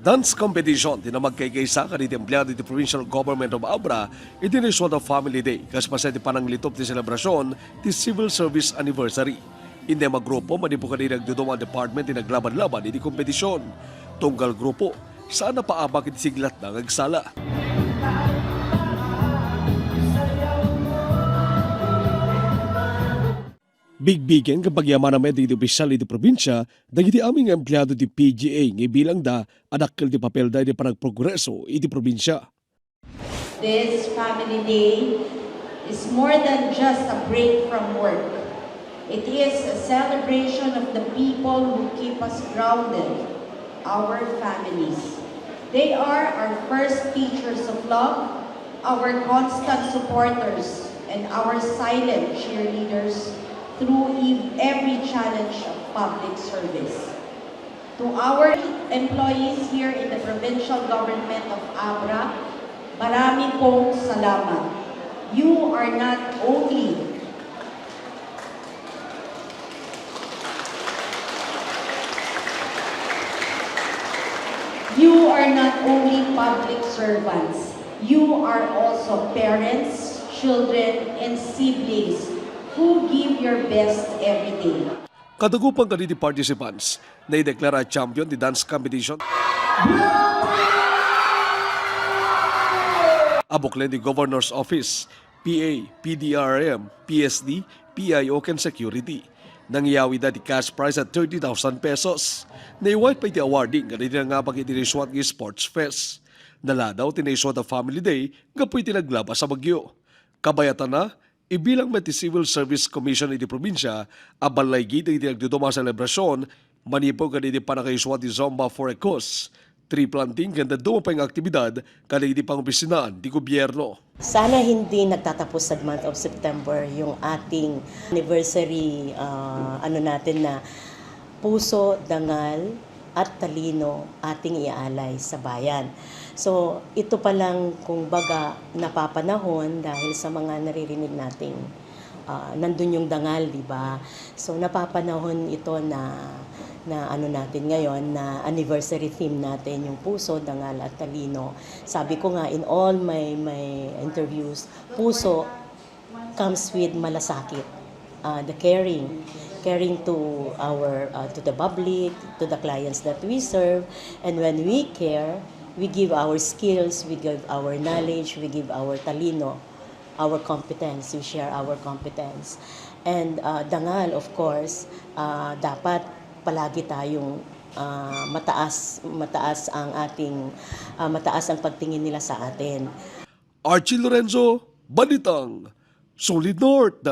Dance competition din na magkaigaysa kanit empleyado di Provincial Government of Abra itiniswa the Family Day kas pasay panang litop di selebrasyon di Civil Service Anniversary. Hindi magrupo manipo kanina nagduduma department di naglaban-laban di kompetisyon. Tunggal grupo, sana paabak iti siglat na nagsala. Bigbigen kapag yaman na di opisyal di probinsya, dagiti aming empleyado di PGA ng bilang da adakkel di papel da di panagprogreso iti probinsya. This Family Day is more than just a break from work. It is a celebration of the people who keep us grounded, our families. They are our first teachers of love, our constant supporters, and our silent cheerleaders through every challenge of public service. To our employees here in the provincial government of Abra, marami pong salamat. You are not only public servants, you are also parents, children, and siblings who give your best every day. Kadagupang kaniti participants na ideklara champion di dance competition. Abuklen di Governor's Office, PA, PDRM, PSD, PIO and Security. Nangyawi da di cash prize at 30,000 pesos. Naiwait pa iti awarding kaniti nga pag itiniswat ng Sports Fest. Naladaw tiniswat ang Family Day gapoy tinaglaba sa Bagyo. Kabayatan na, ibilang met Civil Service Commission iti probinsya, abalay gita iti nagduduma selebrasyon, manipo kaniti panakaiswat di Zomba for a Cause. Tree planting ganda dumapay ng aktibidad kaniti pangopisinaan di gobyerno. Sana hindi nagtatapos sa month of September yung ating anniversary natin na puso, dangal at talino ating iaalay sa bayan. So ito pa lang kung baga napapanahon dahil sa mga naririnig nating nandun yung dangal, di ba? So napapanahon ito na natin ngayon na anniversary theme natin yung puso, dangal at talino. Sabi ko nga in all my interviews, puso comes with malasakit, the caring to our to the public, to the clients that we serve, and when we care, we give our skills, we give our knowledge, we give our talino, our competence, we share our competence. And dangal, of course, dapat palagi tayong mataas ang pagtingin nila sa atin. Archie Lorenzo, Balitang, Solid North.